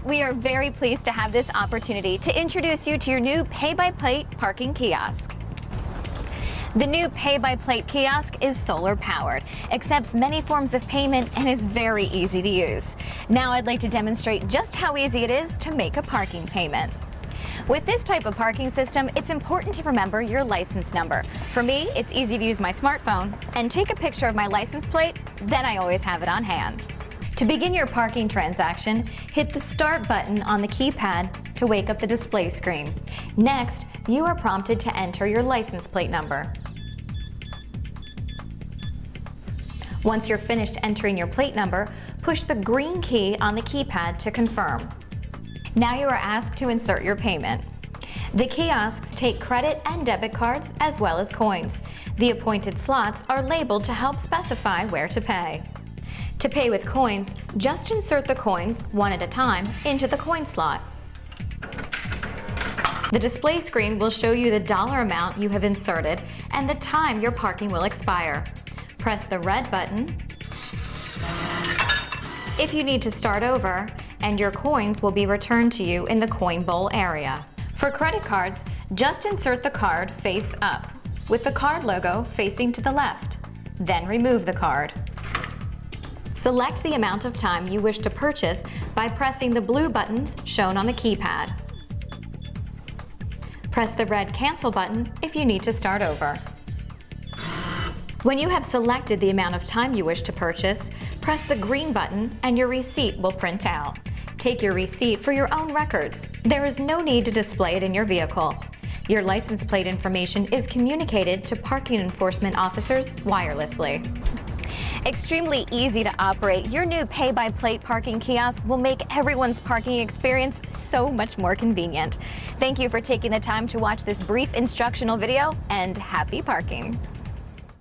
we are very pleased to have this opportunity to introduce you to your new pay-by-plate parking kiosk. The new pay-by-plate kiosk is solar-powered, accepts many forms of payment, and is very easy to use. Now I'd like to demonstrate just how easy it is to make a parking payment. With this type of parking system, it's important to remember your license number. For me, it's easy to use my smartphone and take a picture of my license plate, then I always have it on hand. To begin your parking transaction, hit the Start button on the keypad to wake up the display screen. Next, you are prompted to enter your license plate number. Once you're finished entering your plate number, push the green key on the keypad to confirm. Now you are asked to insert your payment. The kiosks take credit and debit cards as well as coins. The appointed slots are labeled to help specify where to pay. To pay with coins, just insert the coins, one at a time, into the coin slot. The display screen will show you the dollar amount you have inserted and the time your parking will expire. Press the red button if you need to start over, and your coins will be returned to you in the coin bowl area. For credit cards, just insert the card face up, with the card logo facing to the left. Then remove the card. Select the amount of time you wish to purchase by pressing the blue buttons shown on the keypad. Press the red Cancel button if you need to start over. When you have selected the amount of time you wish to purchase, press the green button and your receipt will print out. Take your receipt for your own records. There is no need to display it in your vehicle. Your license plate information is communicated to parking enforcement officers wirelessly. Extremely easy to operate, your new pay-by-plate parking kiosk will make everyone's parking experience so much more convenient. Thank you for taking the time to watch this brief instructional video, and happy parking.